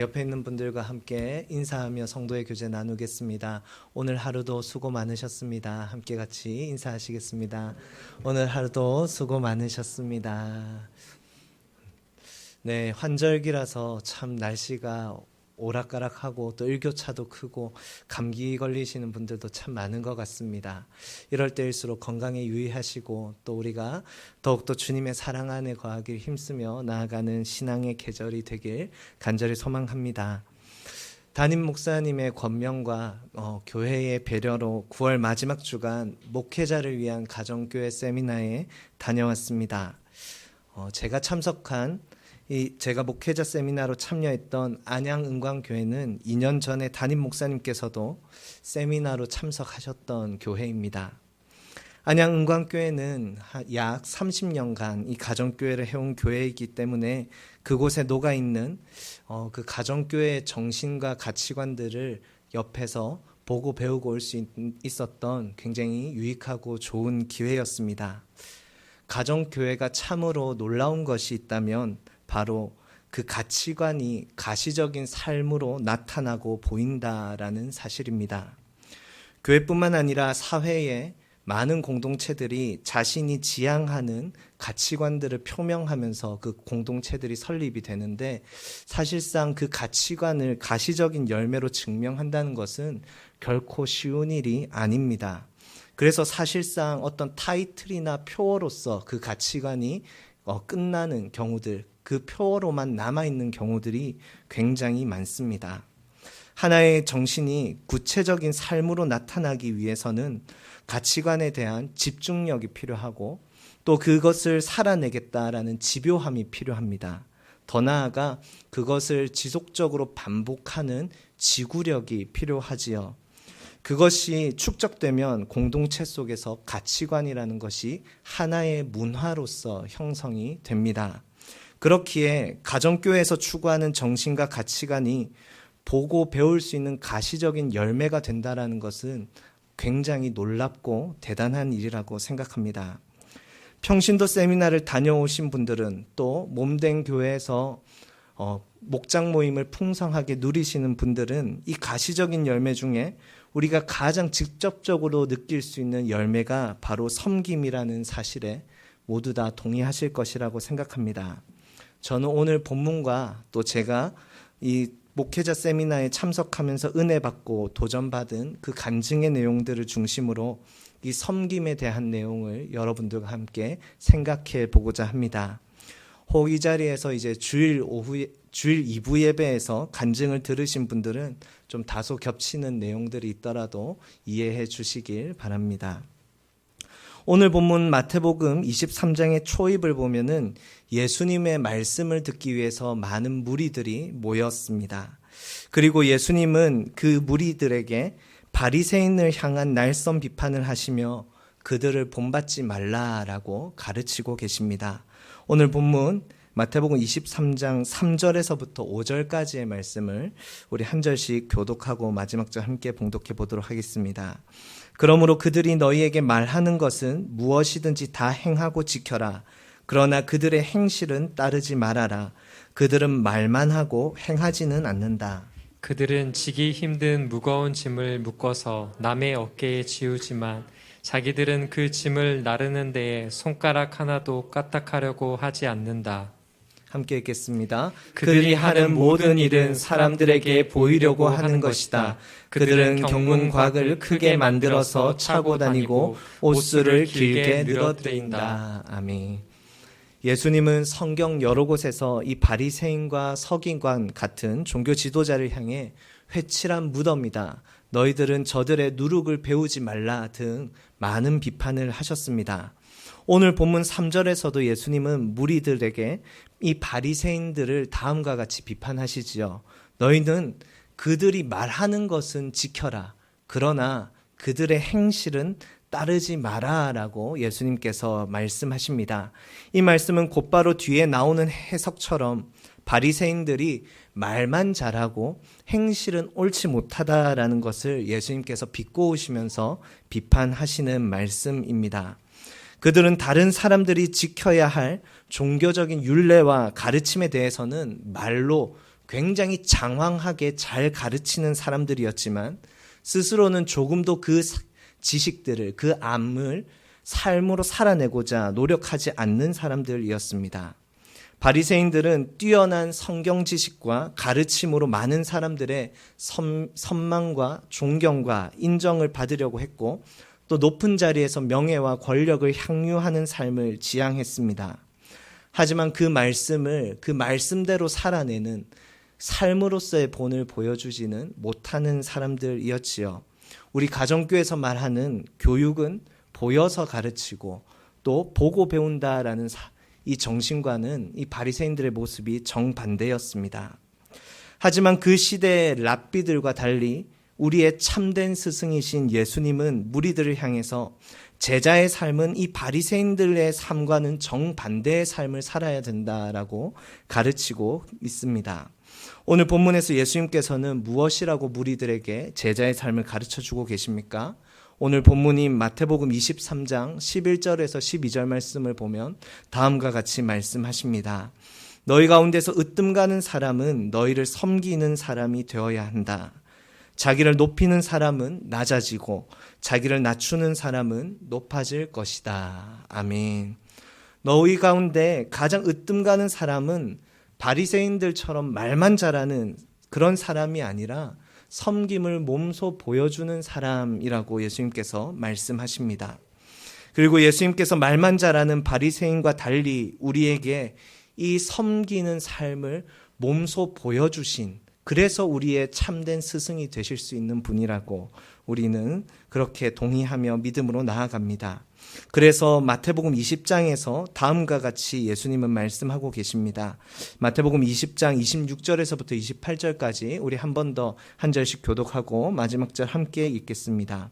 옆에 있는 분들과 함께 인사하며 성도의 교제 나누겠습니다. 오늘 하루도 수고 많으셨습니다. 함께 같이 인사하시겠습니다. 오늘 하루도 수고 많으셨습니다. 네, 환절기라서 참 날씨가 오락가락하고 또 일교차도 크고 감기 걸리시는 분들도 참 많은 것 같습니다. 이럴 때일수록 건강에 유의하시고 또 우리가 더욱더 주님의 사랑 안에 거하길 힘쓰며 나아가는 신앙의 계절이 되길 간절히 소망합니다. 담임 목사님의 권면과 교회의 배려로 9월 마지막 주간 목회자를 위한 가정교회 세미나에 다녀왔습니다. 제가 참석한 제가 목회자 세미나로 참여했던 안양은광교회는 2년 전에 담임 목사님께서도 세미나로 참석하셨던 교회입니다. 안양은광교회는 약 30년간 이 가정교회를 해온 교회이기 때문에 그곳에 녹아있는 그 가정교회의 정신과 가치관들을 옆에서 보고 배우고 올 수 있었던 굉장히 유익하고 좋은 기회였습니다. 가정교회가 참으로 놀라운 것이 있다면 바로 그 가치관이 가시적인 삶으로 나타나고 보인다라는 사실입니다. 교회뿐만 아니라 사회에 많은 공동체들이 자신이 지향하는 가치관들을 표명하면서 그 공동체들이 설립이 되는데 사실상 그 가치관을 가시적인 열매로 증명한다는 것은 결코 쉬운 일이 아닙니다. 그래서 사실상 어떤 타이틀이나 표어로서 그 가치관이 끝나는 경우들, 그 표어로만 남아있는 경우들이 굉장히 많습니다. 하나의 정신이 구체적인 삶으로 나타나기 위해서는 가치관에 대한 집중력이 필요하고 또 그것을 살아내겠다라는 집요함이 필요합니다. 더 나아가 그것을 지속적으로 반복하는 지구력이 필요하지요. 그것이 축적되면 공동체 속에서 가치관이라는 것이 하나의 문화로서 형성이 됩니다. 그렇기에 가정교회에서 추구하는 정신과 가치관이 보고 배울 수 있는 가시적인 열매가 된다는 것은 굉장히 놀랍고 대단한 일이라고 생각합니다. 평신도 세미나를 다녀오신 분들은 또 몸된 교회에서 목장 모임을 풍성하게 누리시는 분들은 이 가시적인 열매 중에 우리가 가장 직접적으로 느낄 수 있는 열매가 바로 섬김이라는 사실에 모두 다 동의하실 것이라고 생각합니다. 저는 오늘 본문과 또 제가 이 목회자 세미나에 참석하면서 은혜 받고 도전받은 그 간증의 내용들을 중심으로 이 섬김에 대한 내용을 여러분들과 함께 생각해 보고자 합니다. 혹 이 자리에서 이제 주일 2부 예배에서 간증을 들으신 분들은 좀 다소 겹치는 내용들이 있더라도 이해해 주시길 바랍니다. 오늘 본문 마태복음 23장의 초입을 보면은 예수님의 말씀을 듣기 위해서 많은 무리들이 모였습니다. 그리고 예수님은 그 무리들에게 바리새인을 향한 날선 비판을 하시며 그들을 본받지 말라라고 가르치고 계십니다. 오늘 본문 마태복음 23장 3절에서부터 5절까지의 말씀을 우리 한 절씩 교독하고 마지막 절 함께 봉독해 보도록 하겠습니다. 그러므로 그들이 너희에게 말하는 것은 무엇이든지 다 행하고 지켜라. 그러나 그들의 행실은 따르지 말아라. 그들은 말만 하고 행하지는 않는다. 그들은 지기 힘든 무거운 짐을 묶어서 남의 어깨에 지우지만 자기들은 그 짐을 나르는 데에 손가락 하나도 까딱하려고 하지 않는다. 함께 읽겠습니다. 그들이 하는 모든 일은 사람들에게 보이려고 하는 것이다. 그들은 경문곽을 크게 만들어서 차고 다니고 옷수를 길게 늘어뜨린다. 아멘. 예수님은 성경 여러 곳에서 이 바리새인과 서기관 같은 종교 지도자를 향해 회칠한 무덤이다. 너희들은 저들의 누룩을 배우지 말라 등 많은 비판을 하셨습니다. 오늘 본문 3절에서도 예수님은 무리들에게 이 바리새인들을 다음과 같이 비판하시지요. 너희는 그들이 말하는 것은 지켜라. 그러나 그들의 행실은 따르지 마라라고 예수님께서 말씀하십니다. 이 말씀은 곧바로 뒤에 나오는 해석처럼 바리새인들이 말만 잘하고 행실은 옳지 못하다라는 것을 예수님께서 비꼬으시면서 비판하시는 말씀입니다. 그들은 다른 사람들이 지켜야 할 종교적인 율례와 가르침에 대해서는 말로 굉장히 장황하게 잘 가르치는 사람들이었지만 스스로는 조금도 그 지식들을, 그 암을 삶으로 살아내고자 노력하지 않는 사람들이었습니다. 바리새인들은 뛰어난 성경 지식과 가르침으로 많은 사람들의 선망과 존경과 인정을 받으려고 했고, 또 높은 자리에서 명예와 권력을 향유하는 삶을 지향했습니다. 하지만 그 말씀을 그 말씀대로 살아내는 삶으로서의 본을 보여주지는 못하는 사람들이었지요. 우리 가정교회에서 말하는 교육은 보여서 가르치고 또 보고 배운다라는 이 정신과는 이 바리새인들의 모습이 정반대였습니다. 하지만 그 시대의 랍비들과 달리 우리의 참된 스승이신 예수님은 무리들을 향해서 제자의 삶은 이 바리새인들의 삶과는 정반대의 삶을 살아야 된다라고 가르치고 있습니다. 오늘 본문에서 예수님께서는 무엇이라고 무리들에게 제자의 삶을 가르쳐주고 계십니까? 오늘 본문인 마태복음 23장 11절에서 12절 말씀을 보면 다음과 같이 말씀하십니다. 너희 가운데서 으뜸 가는 사람은 너희를 섬기는 사람이 되어야 한다. 자기를 높이는 사람은 낮아지고 자기를 낮추는 사람은 높아질 것이다. 아멘. 너희 가운데 가장 으뜸 가는 사람은 바리새인들처럼 말만 잘하는 그런 사람이 아니라 섬김을 몸소 보여주는 사람이라고 예수님께서 말씀하십니다. 그리고 예수님께서 말만 잘하는 바리새인과 달리 우리에게 이 섬기는 삶을 몸소 보여주신, 그래서 우리의 참된 스승이 되실 수 있는 분이라고 우리는 그렇게 동의하며 믿음으로 나아갑니다. 그래서 마태복음 20장에서 다음과 같이 예수님은 말씀하고 계십니다. 마태복음 20장 26절에서부터 28절까지 우리 한 번 더 한 절씩 교독하고 마지막 절 함께 읽겠습니다.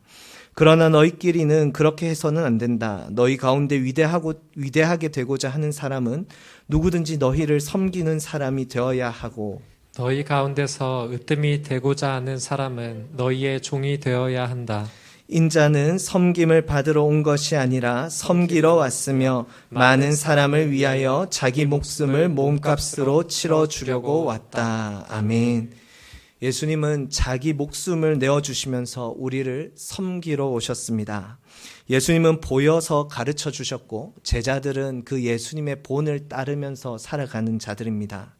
그러나 너희끼리는 그렇게 해서는 안 된다. 너희 가운데 위대하게 되고자 하는 사람은 누구든지 너희를 섬기는 사람이 되어야 하고, 너희 가운데서 으뜸이 되고자 하는 사람은 너희의 종이 되어야 한다. 인자는 섬김을 받으러 온 것이 아니라 섬기러 왔으며 많은 사람을 위하여 자기 목숨을 몸값으로 치러주려고 왔다. 아멘. 예수님은 자기 목숨을 내어주시면서 우리를 섬기러 오셨습니다. 예수님은 보여서 가르쳐 주셨고 제자들은 그 예수님의 본을 따르면서 살아가는 자들입니다.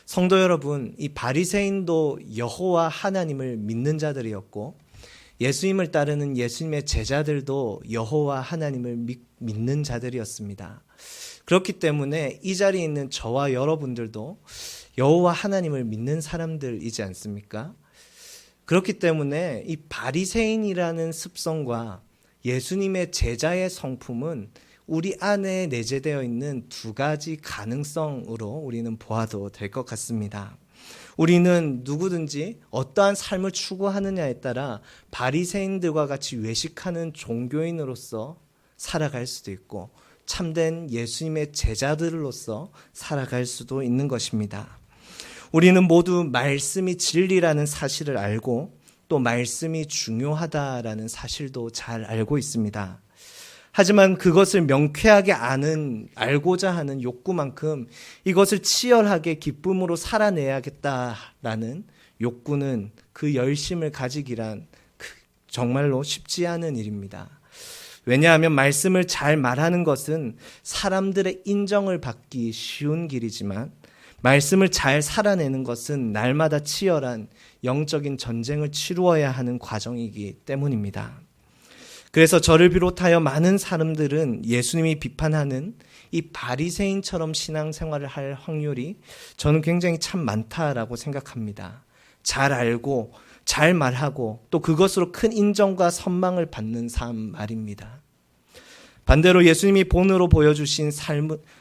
성도 여러분, 이 바리새인도 여호와 하나님을 믿는 자들이었고 예수님을 따르는 예수님의 제자들도 여호와 하나님을 믿는 자들이었습니다. 그렇기 때문에 이 자리에 있는 저와 여러분들도 여호와 하나님을 믿는 사람들이지 않습니까? 그렇기 때문에 이 바리새인이라는 습성과 예수님의 제자의 성품은 우리 안에 내재되어 있는 두 가지 가능성으로 우리는 보아도 될 것 같습니다. 우리는 누구든지 어떠한 삶을 추구하느냐에 따라 바리새인들과 같이 외식하는 종교인으로서 살아갈 수도 있고 참된 예수님의 제자들로서 살아갈 수도 있는 것입니다. 우리는 모두 말씀이 진리라는 사실을 알고 또 말씀이 중요하다라는 사실도 잘 알고 있습니다. 하지만 그것을 명쾌하게 알고자 하는 욕구만큼 이것을 치열하게 기쁨으로 살아내야겠다라는 욕구는, 그 열심을 가지기란 정말로 쉽지 않은 일입니다. 왜냐하면 말씀을 잘 말하는 것은 사람들의 인정을 받기 쉬운 길이지만 말씀을 잘 살아내는 것은 날마다 치열한 영적인 전쟁을 치루어야 하는 과정이기 때문입니다. 그래서 저를 비롯하여 많은 사람들은 예수님이 비판하는 이 바리새인처럼 신앙생활을 할 확률이 저는 굉장히 참 많다라고 생각합니다. 잘 알고 잘 말하고 또 그것으로 큰 인정과 선망을 받는 삶 말입니다. 반대로 예수님이 본으로 보여주신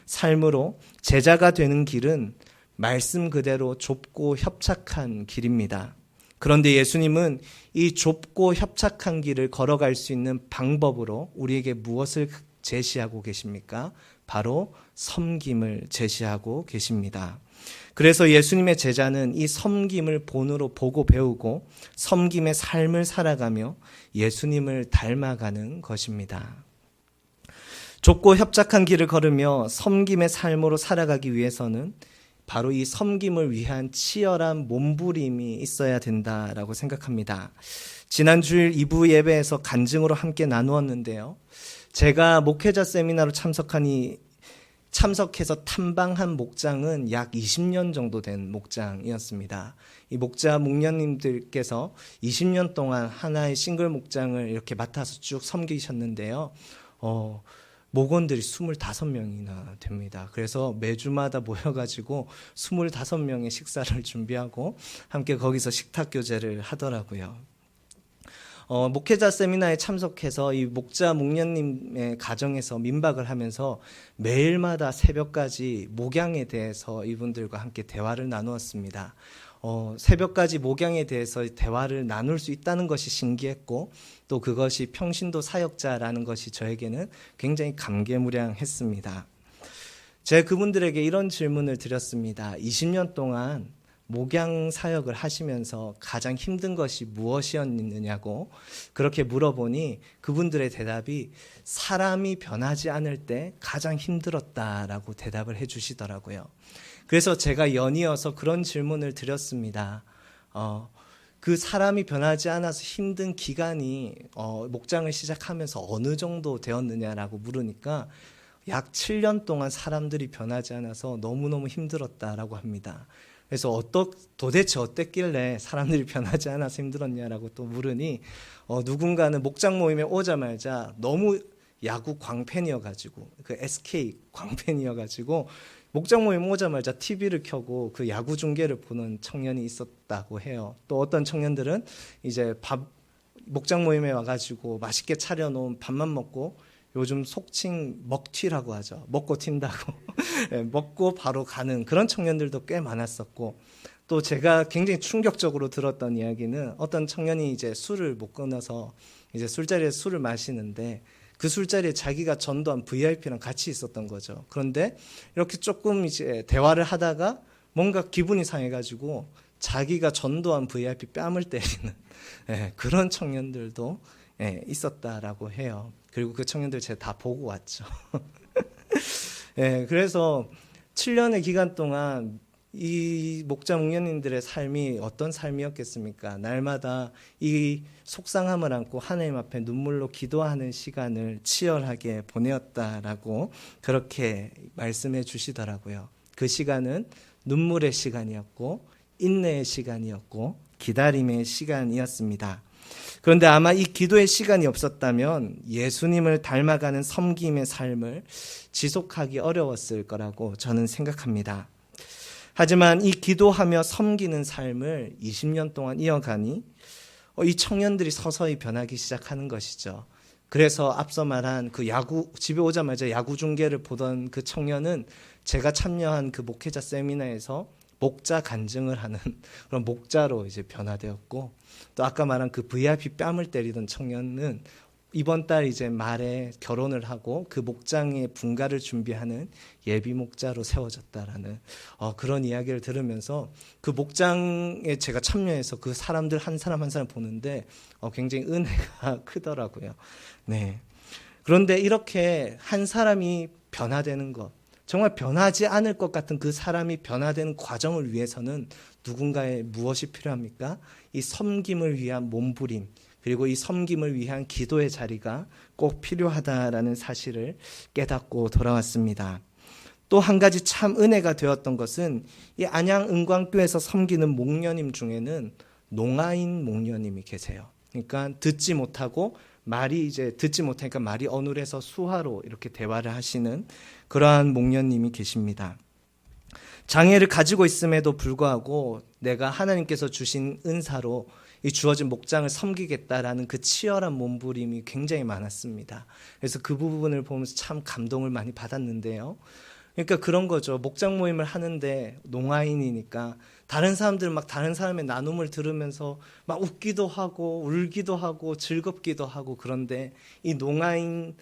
삶으로 제자가 되는 길은 말씀 그대로 좁고 협착한 길입니다. 그런데 예수님은 이 좁고 협착한 길을 걸어갈 수 있는 방법으로 우리에게 무엇을 제시하고 계십니까? 바로 섬김을 제시하고 계십니다. 그래서 예수님의 제자는 이 섬김을 본으로 보고 배우고 섬김의 삶을 살아가며 예수님을 닮아가는 것입니다. 좁고 협착한 길을 걸으며 섬김의 삶으로 살아가기 위해서는 바로 이 섬김을 위한 치열한 몸부림이 있어야 된다라고 생각합니다. 지난 주일 2부 예배에서 간증으로 함께 나누었는데요. 제가 목회자 세미나로 참석해서 탐방한 목장은 약 20년 정도 된 목장이었습니다. 이 목자 목녀님들께서 20년 동안 하나의 싱글 목장을 이렇게 맡아서 쭉 섬기셨는데요. 목원들이 25명이나 됩니다. 그래서 매주마다 모여가지고 25명의 식사를 준비하고 함께 거기서 식탁 교제를 하더라고요. 목회자 세미나에 참석해서 이 목자 목녀님의 가정에서 민박을 하면서 매일마다 새벽까지 목양에 대해서 이분들과 함께 대화를 나누었습니다. 새벽까지 목양에 대해서 대화를 나눌 수 있다는 것이 신기했고 또 그것이 평신도 사역자라는 것이 저에게는 굉장히 감개무량했습니다. 제가 그분들에게 이런 질문을 드렸습니다. 20년 동안 목양 사역을 하시면서 가장 힘든 것이 무엇이었느냐고 그렇게 물어보니 그분들의 대답이 사람이 변하지 않을 때 가장 힘들었다라고 대답을 해주시더라고요. 그래서 제가 연이어서 그런 질문을 드렸습니다. 그 사람이 변하지 않아서 힘든 기간이 목장을 시작하면서 어느 정도 되었느냐라고 물으니까 약 7년 동안 사람들이 변하지 않아서 너무너무 힘들었다라고 합니다. 그래서 도대체 어땠길래 사람들이 변하지 않아서 힘들었냐라고 또 물으니 누군가는 목장 모임에 오자마자 너무 야구 광팬이어가지고 그 SK 광팬이어가지고 목장 모임 오자마자 TV를 켜고 그 야구 중계를 보는 청년이 있었다고 해요. 또 어떤 청년들은 이제 목장 모임에 와가지고 맛있게 차려놓은 밥만 먹고 요즘 속칭 먹튀라고 하죠. 먹고 튄다고. 먹고 바로 가는 그런 청년들도 꽤 많았었고 또 제가 굉장히 충격적으로 들었던 이야기는 어떤 청년이 이제 술을 못 끊어서 이제 술자리에 술을 마시는데 그 술자리에 자기가 전도한 VIP랑 같이 있었던 거죠. 그런데 이렇게 조금 이제 대화를 하다가 뭔가 기분이 상해가지고 자기가 전도한 VIP 뺨을 때리는 그런 청년들도 있었다라고 해요. 그리고 그 청년들 제가 다 보고 왔죠. 그래서 7년의 기간 동안 이 목자 목녀님들의 삶이 어떤 삶이었겠습니까? 날마다 이 속상함을 안고 하나님 앞에 눈물로 기도하는 시간을 치열하게 보내었다라고 그렇게 말씀해 주시더라고요. 그 시간은 눈물의 시간이었고 인내의 시간이었고 기다림의 시간이었습니다. 그런데 아마 이 기도의 시간이 없었다면 예수님을 닮아가는 섬김의 삶을 지속하기 어려웠을 거라고 저는 생각합니다. 하지만 이 기도하며 섬기는 삶을 20년 동안 이어가니 이 청년들이 서서히 변하기 시작하는 것이죠. 그래서 앞서 말한 그 집에 오자마자 야구 중계를 보던 그 청년은 제가 참여한 그 목회자 세미나에서 목자 간증을 하는 그런 목자로 이제 변화되었고 또 아까 말한 그 VIP 뺨을 때리던 청년은 이번 달 이제 말에 결혼을 하고 그 목장의 분가를 준비하는 예비 목자로 세워졌다라는 그런 이야기를 들으면서 그 목장에 제가 참여해서 그 사람들 한 사람 한 사람 보는데 굉장히 은혜가 크더라고요. 네. 그런데 이렇게 한 사람이 변화되는 것, 정말 변하지 않을 것 같은 그 사람이 변화되는 과정을 위해서는 누군가의 무엇이 필요합니까? 이 섬김을 위한 몸부림, 그리고 이 섬김을 위한 기도의 자리가 꼭 필요하다라는 사실을 깨닫고 돌아왔습니다. 또 한 가지 참 은혜가 되었던 것은 이 안양 은광교에서 섬기는 목녀님 중에는 농아인 목녀님이 계세요. 그러니까 말이 듣지 못하니까 말이 어눌해서 수화로 이렇게 대화를 하시는 그러한 목녀님이 계십니다. 장애를 가지고 있음에도 불구하고 내가 하나님께서 주신 은사로 이 주어진 목장을 섬기겠다라는 그 치열한 몸부림이 굉장히 많았습니다. 그래서 그 부분을 보면서 참 감동을 많이 받았는데요. 그러니까 그런 거죠. 목장 모임을 하는데 농아인이니까 다른 사람들 다른 사람의 나눔을 들으면서 막 웃기도 하고 울기도 하고 즐겁기도 하고 그런데 이 농아인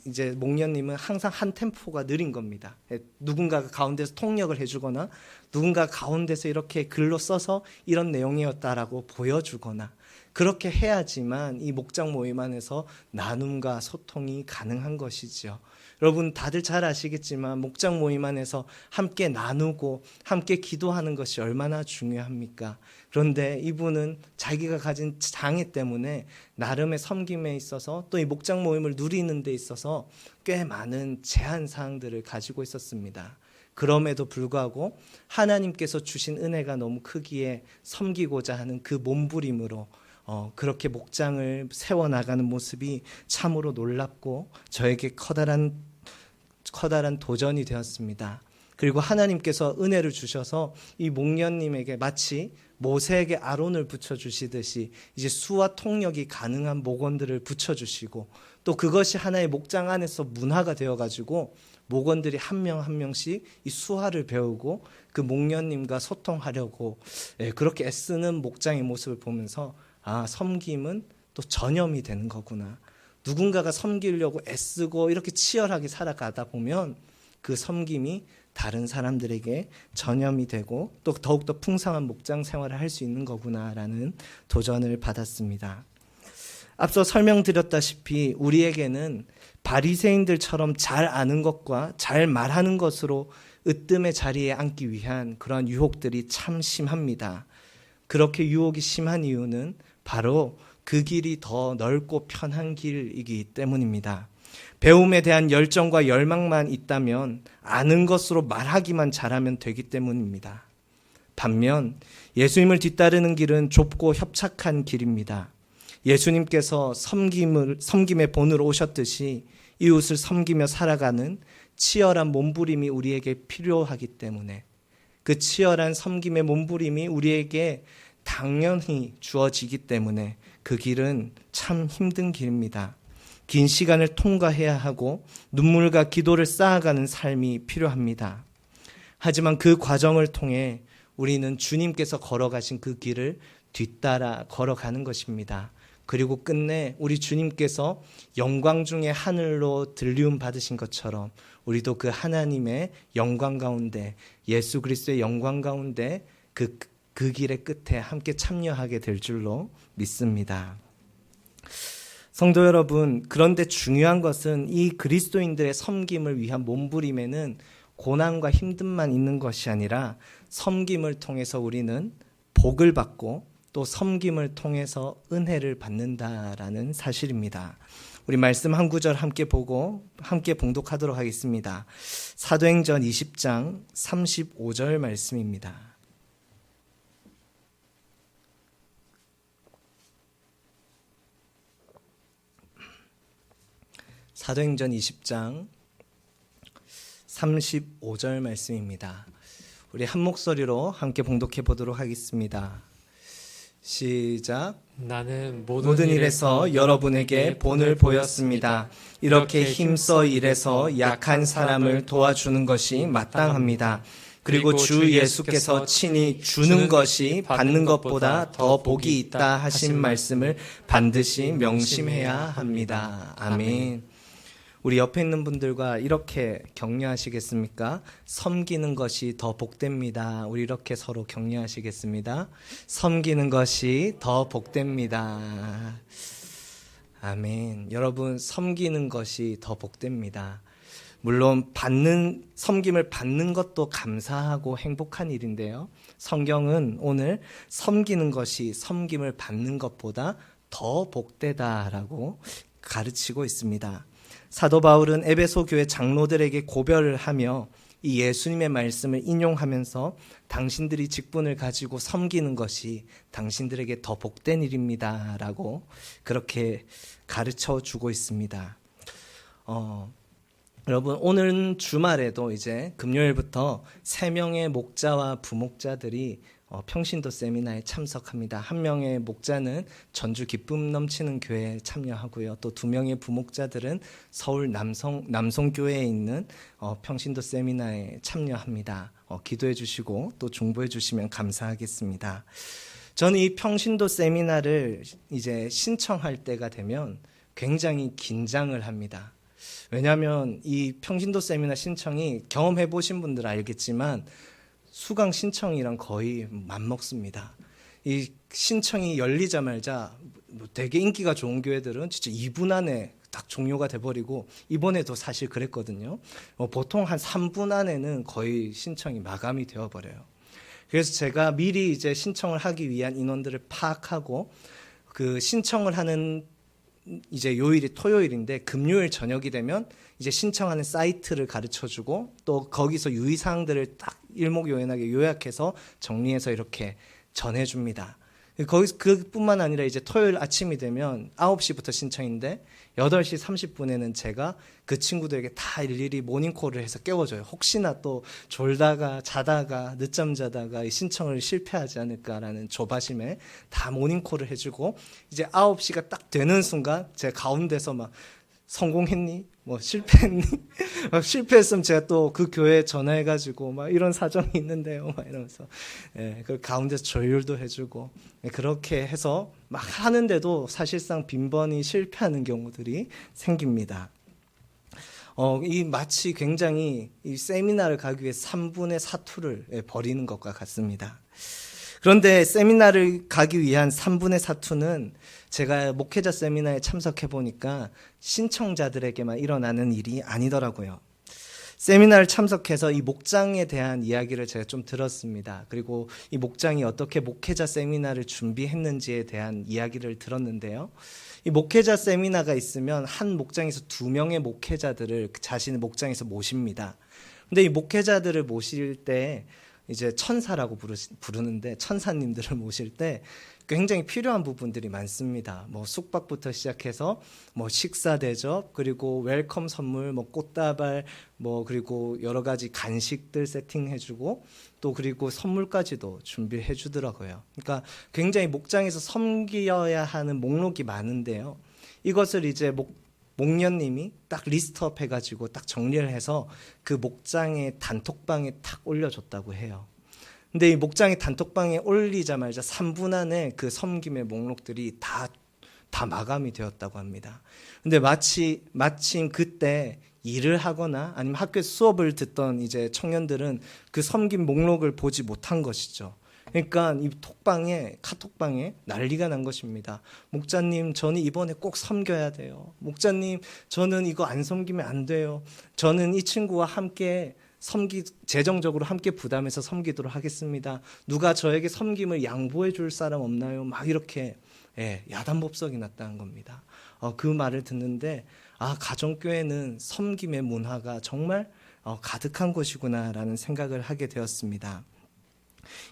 이제 목녀님은 항상 한 템포가 느린 겁니다. 누군가가 가운데서 통역을 해주거나 누군가 가운데서 이렇게 글로 써서 이런 내용이었다라고 보여주거나 그렇게 해야지만 이 목장 모임 안에서 나눔과 소통이 가능한 것이지요. 여러분 다들 잘 아시겠지만 목장 모임 안에서 함께 나누고 함께 기도하는 것이 얼마나 중요합니까? 그런데 이분은 자기가 가진 장애 때문에 나름의 섬김에 있어서 또 이 목장 모임을 누리는 데 있어서 꽤 많은 제한 사항들을 가지고 있었습니다. 그럼에도 불구하고 하나님께서 주신 은혜가 너무 크기에 섬기고자 하는 그 몸부림으로 그렇게 목장을 세워나가는 모습이 참으로 놀랍고 저에게 커다란 도전이 되었습니다. 그리고 하나님께서 은혜를 주셔서 이 목련님에게 마치 모세에게 아론을 붙여주시듯이 이제 수와 통역이 가능한 목원들을 붙여주시고 또 그것이 하나의 목장 안에서 문화가 되어가지고 목원들이 한 명 한 명씩 이 수화를 배우고 그 목련님과 소통하려고 그렇게 애쓰는 목장의 모습을 보면서 섬김은 또 전염이 되는 거구나. 누군가가 섬기려고 애쓰고 이렇게 치열하게 살아가다 보면 그 섬김이 다른 사람들에게 전염이 되고 또 더욱더 풍성한 목장 생활을 할 수 있는 거구나라는 도전을 받았습니다. 앞서 설명드렸다시피 우리에게는 바리새인들처럼 잘 아는 것과 잘 말하는 것으로 으뜸의 자리에 앉기 위한 그런 유혹들이 참 심합니다. 그렇게 유혹이 심한 이유는 바로 그 길이 더 넓고 편한 길이기 때문입니다. 배움에 대한 열정과 열망만 있다면 아는 것으로 말하기만 잘하면 되기 때문입니다. 반면 예수님을 뒤따르는 길은 좁고 협착한 길입니다. 예수님께서 섬김의 본으로 오셨듯이 이웃을 섬기며 살아가는 치열한 몸부림이 우리에게 필요하기 때문에 그 치열한 섬김의 몸부림이 우리에게 당연히 주어지기 때문에 그 길은 참 힘든 길입니다. 긴 시간을 통과해야 하고 눈물과 기도를 쌓아가는 삶이 필요합니다. 하지만 그 과정을 통해 우리는 주님께서 걸어가신 그 길을 뒤따라 걸어가는 것입니다. 그리고 끝내 우리 주님께서 영광 중에 하늘로 들리움 받으신 것처럼 우리도 그 하나님의 영광 가운데 예수 그리스도의 영광 가운데 그 길의 끝에 함께 참여하게 될 줄로 믿습니다. 성도 여러분, 그런데 중요한 것은 이 그리스도인들의 섬김을 위한 몸부림에는 고난과 힘듦만 있는 것이 아니라 섬김을 통해서 우리는 복을 받고 또 섬김을 통해서 은혜를 받는다라는 사실입니다. 우리 말씀 한 구절 함께 보고 함께 봉독하도록 하겠습니다. 사도행전 20장 35절 말씀입니다. 사도행전 20장 35절 말씀입니다. 우리 한 목소리로 함께 봉독해 보도록 하겠습니다. 시작. 나는 모든 일에서 여러분에게 본을 보였습니다. 이렇게 힘써 일해서 약한 사람을 도와주는 것이 마땅합니다. 그리고 주 예수께서 친히 주는 것이 받는 것보다 더 복이 있다 하신 말씀을 반드시 명심해야 합니다. 아멘. 우리 옆에 있는 분들과 이렇게 격려하시겠습니까? 섬기는 것이 더 복됩니다. 우리 이렇게 서로 격려하시겠습니다. 섬기는 것이 더 복됩니다. 아멘. 여러분, 섬기는 것이 더 복됩니다. 물론 섬김을 받는 것도 감사하고 행복한 일인데요. 성경은 오늘 섬기는 것이 섬김을 받는 것보다 더 복되다라고 가르치고 있습니다. 사도 바울은 에베소 교회 장로들에게 고별을 하며 이 예수님의 말씀을 인용하면서 당신들이 직분을 가지고 섬기는 것이 당신들에게 더 복된 일입니다 라고 그렇게 가르쳐 주고 있습니다. 여러분, 오늘 주말에도 이제 금요일부터 3명의 목자와 부목자들이 평신도 세미나에 참석합니다. 한 명의 목자는 전주 기쁨 넘치는 교회에 참여하고요. 또 2명의 부목자들은 서울 남송교회에 있는 평신도 세미나에 참여합니다. 기도해 주시고 또 중보해 주시면 감사하겠습니다. 저는 이 평신도 세미나를 이제 신청할 때가 되면 굉장히 긴장을 합니다. 왜냐하면 이 평신도 세미나 신청이 경험해 보신 분들은 알겠지만 수강 신청이랑 거의 맞먹습니다. 이 신청이 열리자마자 뭐 되게 인기가 좋은 교회들은 진짜 2분 안에 딱 종료가 돼버리고, 이번에도 사실 그랬거든요. 보통 한 3분 안에는 거의 신청이 마감이 되어버려요. 그래서 제가 미리 이제 신청을 하기 위한 인원들을 파악하고, 그 신청을 하는 이제 요일이 토요일인데 금요일 저녁이 되면 이제 신청하는 사이트를 가르쳐주고, 또 거기서 유의사항들을 딱 일목요연하게 요약해서 정리해서 이렇게 전해줍니다. 거기서 그뿐만 아니라 이제 토요일 아침이 되면 9시부터 신청인데 8시 30분에는 제가 그 친구들에게 다 일일이 모닝콜을 해서 깨워줘요. 혹시나 또 졸다가 자다가 늦잠 자다가 이 신청을 실패하지 않을까라는 조바심에 다 모닝콜을 해주고, 이제 9시가 딱 되는 순간 제 가운데서 막 성공했니? 뭐 실패했니? 실패했으면 제가 또 그 교회에 전화해가지고 막 이런 사정이 있는데요, 막 이러면서 그 가운데서 조율도 해주고, 그렇게 해서 막 하는데도 사실상 빈번히 실패하는 경우들이 생깁니다. 이 마치 굉장히 이 세미나를 가기 위해 3분의 사투를 벌이는 것과 같습니다. 그런데 세미나를 가기 위한 3분의 사투는 제가 목회자 세미나에 참석해 보니까 신청자들에게만 일어나는 일이 아니더라고요. 세미나를 참석해서 이 목장에 대한 이야기를 제가 좀 들었습니다. 그리고 이 목장이 어떻게 목회자 세미나를 준비했는지에 대한 이야기를 들었는데요. 이 목회자 세미나가 있으면 한 목장에서 2명의 목회자들을 자신의 목장에서 모십니다. 근데 이 목회자들을 모실 때 이제 천사라고 부르는데, 천사님들을 모실 때 굉장히 필요한 부분들이 많습니다. 뭐 숙박부터 시작해서 뭐 식사 대접, 그리고 웰컴 선물, 뭐 꽃다발, 뭐 그리고 여러 가지 간식들 세팅해주고, 또 그리고 선물까지도 준비해주더라고요. 그러니까 굉장히 목장에서 섬겨야 하는 목록이 많은데요. 이것을 이제 목련님이 딱 리스트업 해가지고 딱 정리를 해서 그 목장의 단톡방에 탁 올려줬다고 해요. 근데 이 목장의 단톡방에 올리자마자 3분 안에 그 섬김의 목록들이 다 마감이 되었다고 합니다. 근데 마침 그때 일을 하거나 아니면 학교에서 수업을 듣던 이제 청년들은 그 섬김 목록을 보지 못한 것이죠. 그러니까 이 카톡방에 난리가 난 것입니다. 목자님, 저는 이번에 꼭 섬겨야 돼요. 목자님, 저는 이거 안 섬기면 안 돼요. 저는 이 친구와 함께 재정적으로 함께 부담해서 섬기도록 하겠습니다. 누가 저에게 섬김을 양보해 줄 사람 없나요? 막 이렇게 야단법석이 났다는 겁니다. 그 말을 듣는데, 가정교회는 섬김의 문화가 정말 가득한 곳이구나라는 생각을 하게 되었습니다.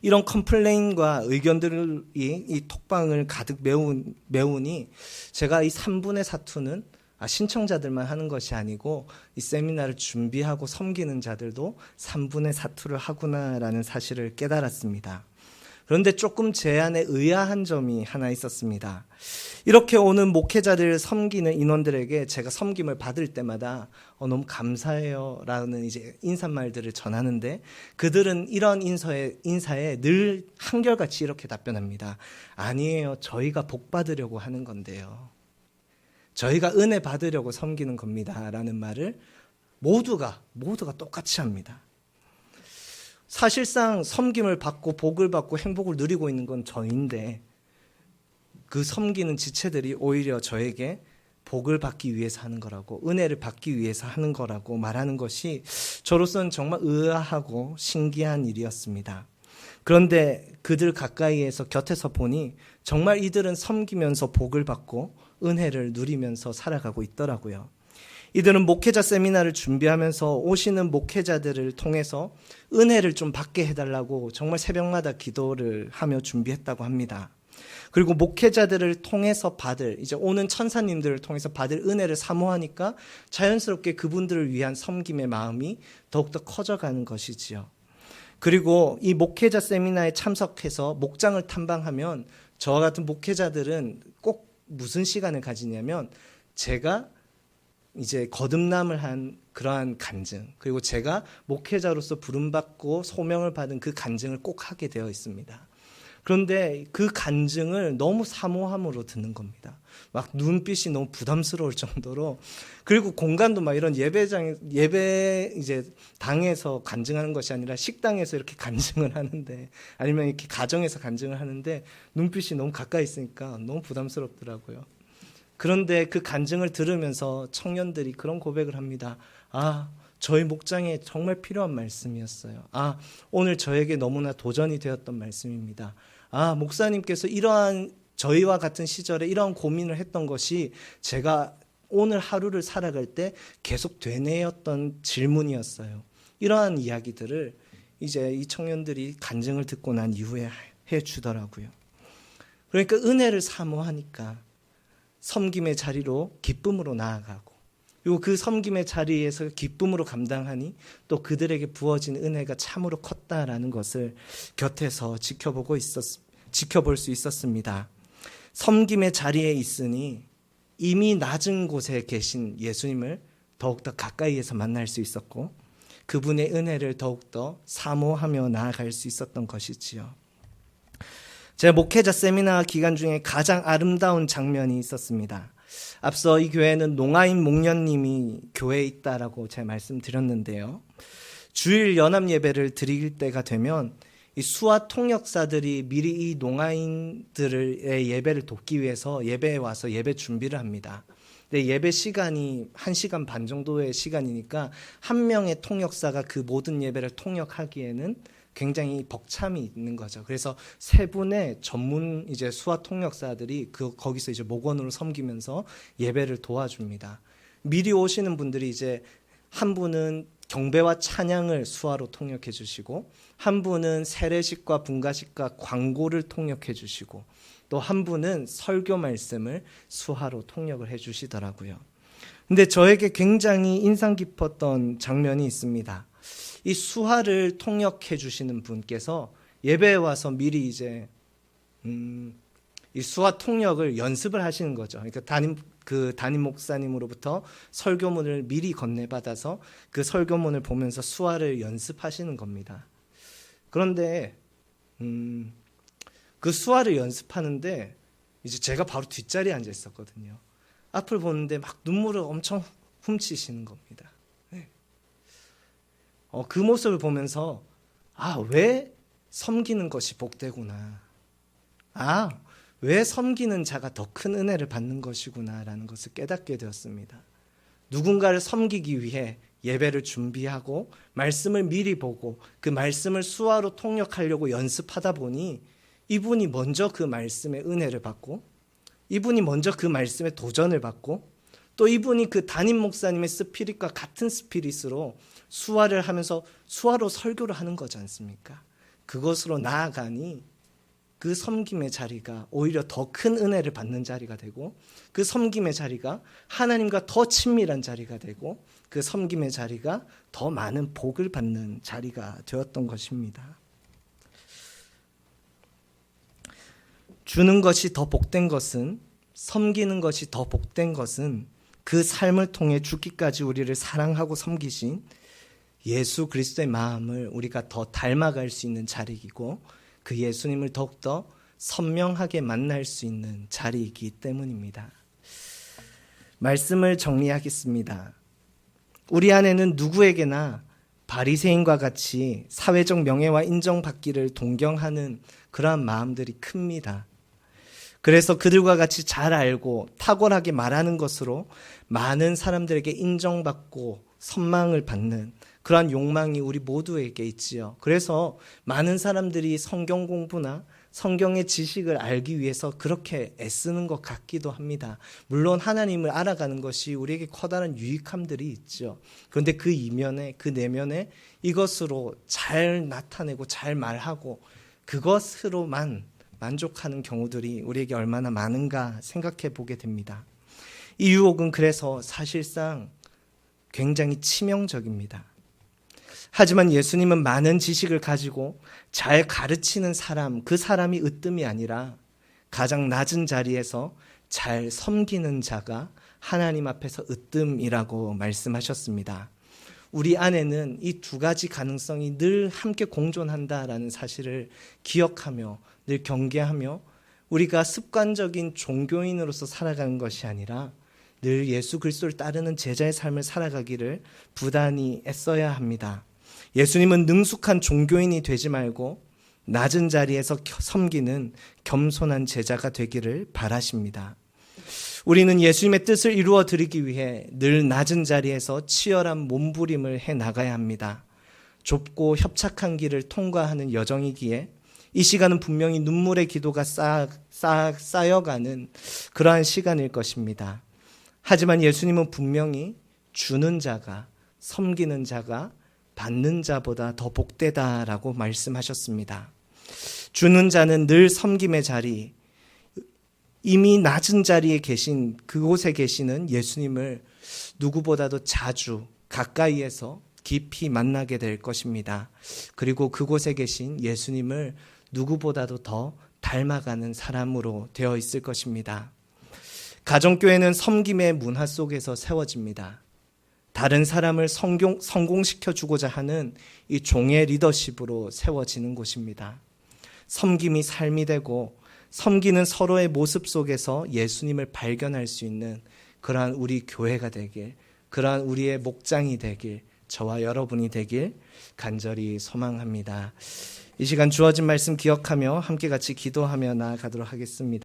이런 컴플레인과 의견들이 이 톡방을 가득 메우니 제가 이 3분의 사투는 신청자들만 하는 것이 아니고 이 세미나를 준비하고 섬기는 자들도 3분의 사투를 하구나라는 사실을 깨달았습니다. 그런데 조금 제 안에 의아한 점이 하나 있었습니다. 이렇게 오는 목회자들을 섬기는 인원들에게 제가 섬김을 받을 때마다 너무 감사해요 라는 이제 인사말들을 전하는데, 그들은 이런 인사에 늘 한결같이 이렇게 답변합니다. 아니에요, 저희가 복 받으려고 하는 건데요, 저희가 은혜 받으려고 섬기는 겁니다 라는 말을 모두가 똑같이 합니다. 사실상 섬김을 받고 복을 받고 행복을 누리고 있는 건 저인데, 그 섬기는 지체들이 오히려 저에게 복을 받기 위해서 하는 거라고, 은혜를 받기 위해서 하는 거라고 말하는 것이 저로서는 정말 의아하고 신기한 일이었습니다. 그런데 그들 가까이에서 곁에서 보니 정말 이들은 섬기면서 복을 받고 은혜를 누리면서 살아가고 있더라고요. 이들은 목회자 세미나를 준비하면서 오시는 목회자들을 통해서 은혜를 좀 받게 해달라고 정말 새벽마다 기도를 하며 준비했다고 합니다. 그리고 목회자들을 통해서 이제 오는 천사님들을 통해서 받을 은혜를 사모하니까 자연스럽게 그분들을 위한 섬김의 마음이 더욱더 커져가는 것이지요. 그리고 이 목회자 세미나에 참석해서 목장을 탐방하면 저와 같은 목회자들은 꼭 무슨 시간을 가지냐면, 제가 이제 거듭남을 한 그러한 간증, 그리고 제가 목회자로서 부름받고 소명을 받은 그 간증을 꼭 하게 되어 있습니다. 그런데 그 간증을 너무 사모함으로 듣는 겁니다. 막 눈빛이 너무 부담스러울 정도로, 그리고 공간도 막 이런 예배 이제 당에서 간증하는 것이 아니라 식당에서 이렇게 간증을 하는데, 아니면 이렇게 가정에서 간증을 하는데 눈빛이 너무 가까이 있으니까 너무 부담스럽더라고요. 그런데 그 간증을 들으면서 청년들이 그런 고백을 합니다. 저희 목장에 정말 필요한 말씀이었어요. 오늘 저에게 너무나 도전이 되었던 말씀입니다. 목사님께서 이러한 저희와 같은 시절에 이러한 고민을 했던 것이 제가 오늘 하루를 살아갈 때 계속 되뇌었던 질문이었어요. 이러한 이야기들을 이제 이 청년들이 간증을 듣고 난 이후에 해주더라고요. 그러니까 은혜를 사모하니까 섬김의 자리로 기쁨으로 나아가고, 그리고 그 섬김의 자리에서 기쁨으로 감당하니 또 그들에게 부어진 은혜가 참으로 컸다라는 것을 곁에서 지켜볼 수 있었습니다. 섬김의 자리에 있으니 이미 낮은 곳에 계신 예수님을 더욱더 가까이에서 만날 수 있었고, 그분의 은혜를 더욱더 사모하며 나아갈 수 있었던 것이지요. 제 목회자 세미나 기간 중에 가장 아름다운 장면이 있었습니다. 앞서 이 교회는 농아인 목련님이 교회에 있다라고 제가 말씀드렸는데요. 주일 연합 예배를 드릴 때가 되면 이 수화 통역사들이 미리 이 농아인들의 예배를 돕기 위해서 예배에 와서 예배 준비를 합니다. 근데 예배 시간이 1시간 반 정도의 시간이니까 한 명의 통역사가 그 모든 예배를 통역하기에는 굉장히 벅참이 있는 거죠. 그래서 세 분의 전문 이제 수화 통역사들이 거기서 이제 목원으로 섬기면서 예배를 도와줍니다. 미리 오시는 분들이 이제 한 분은 경배와 찬양을 수화로 통역해 주시고, 한 분은 세례식과 분가식과 광고를 통역해 주시고, 또 한 분은 설교 말씀을 수화로 통역을 해 주시더라고요. 근데 저에게 굉장히 인상 깊었던 장면이 있습니다. 이 수화를 통역해 주시는 분께서 예배에 와서 미리 이제 이 수화 통역을 연습을 하시는 거죠. 그러니까 담임 목사님으로부터 설교문을 미리 건네받아서 그 설교문을 보면서 수화를 연습하시는 겁니다. 그런데 그 수화를 연습하는데 이제 제가 바로 뒷자리에 앉아 있었거든요. 앞을 보는데 막 눈물을 엄청 훔치시는 겁니다. 그 모습을 보면서 왜 섬기는 것이 복되구나. 왜 섬기는 자가 더 큰 은혜를 받는 것이구나라는 것을 깨닫게 되었습니다. 누군가를 섬기기 위해 예배를 준비하고 말씀을 미리 보고 그 말씀을 수화로 통역하려고 연습하다 보니 이분이 먼저 그 말씀의 은혜를 받고, 이분이 먼저 그 말씀의 도전을 받고, 또 이분이 그 담임 목사님의 스피릿과 같은 스피릿으로 수화를 하면서 수화로 설교를 하는 거지 않습니까? 그것으로 나아가니 그 섬김의 자리가 오히려 더 큰 은혜를 받는 자리가 되고, 그 섬김의 자리가 하나님과 더 친밀한 자리가 되고, 그 섬김의 자리가 더 많은 복을 받는 자리가 되었던 것입니다. 주는 것이 더 복된 것은, 섬기는 것이 더 복된 것은 그 삶을 통해 죽기까지 우리를 사랑하고 섬기신 예수 그리스도의 마음을 우리가 더 닮아갈 수 있는 자리이고, 그 예수님을 더욱더 선명하게 만날 수 있는 자리이기 때문입니다. 말씀을 정리하겠습니다. 우리 안에는 누구에게나 바리새인과 같이 사회적 명예와 인정받기를 동경하는 그러한 마음들이 큽니다. 그래서 그들과 같이 잘 알고 탁월하게 말하는 것으로 많은 사람들에게 인정받고 선망을 받는 그러한 욕망이 우리 모두에게 있지요. 그래서 많은 사람들이 성경 공부나 성경의 지식을 알기 위해서 그렇게 애쓰는 것 같기도 합니다. 물론 하나님을 알아가는 것이 우리에게 커다란 유익함들이 있죠. 그런데 그 이면에, 그 내면에 이것으로 잘 나타내고 잘 말하고 그것으로만 만족하는 경우들이 우리에게 얼마나 많은가 생각해 보게 됩니다. 이 유혹은 그래서 사실상 굉장히 치명적입니다. 하지만 예수님은 많은 지식을 가지고 잘 가르치는 사람, 그 사람이 으뜸이 아니라 가장 낮은 자리에서 잘 섬기는 자가 하나님 앞에서 으뜸이라고 말씀하셨습니다. 우리 안에는 이 두 가지 가능성이 늘 함께 공존한다라는 사실을 기억하며 늘 경계하며 우리가 습관적인 종교인으로서 살아가는 것이 아니라 늘 예수 그리스도를 따르는 제자의 삶을 살아가기를 부단히 애써야 합니다. 예수님은 능숙한 종교인이 되지 말고 낮은 자리에서 섬기는 겸손한 제자가 되기를 바라십니다. 우리는 예수님의 뜻을 이루어 드리기 위해 늘 낮은 자리에서 치열한 몸부림을 해 나가야 합니다. 좁고 협착한 길을 통과하는 여정이기에 이 시간은 분명히 눈물의 기도가 쌓여가는 그러한 시간일 것입니다. 하지만 예수님은 분명히 주는 자가, 섬기는 자가 받는 자보다 더 복되다라고 말씀하셨습니다. 주는 자는 늘 섬김의 자리, 이미 낮은 자리에 계신 그곳에 계시는 예수님을 누구보다도 자주 가까이에서 깊이 만나게 될 것입니다. 그리고 그곳에 계신 예수님을 누구보다도 더 닮아가는 사람으로 되어 있을 것입니다. 가정교회는 섬김의 문화 속에서 세워집니다. 다른 사람을 성공시켜주고자 하는 이 종의 리더십으로 세워지는 곳입니다. 섬김이 삶이 되고 섬기는 서로의 모습 속에서 예수님을 발견할 수 있는 그러한 우리 교회가 되길, 그러한 우리의 목장이 되길, 저와 여러분이 되길 간절히 소망합니다. 이 시간 주어진 말씀 기억하며 함께 같이 기도하며 나아가도록 하겠습니다.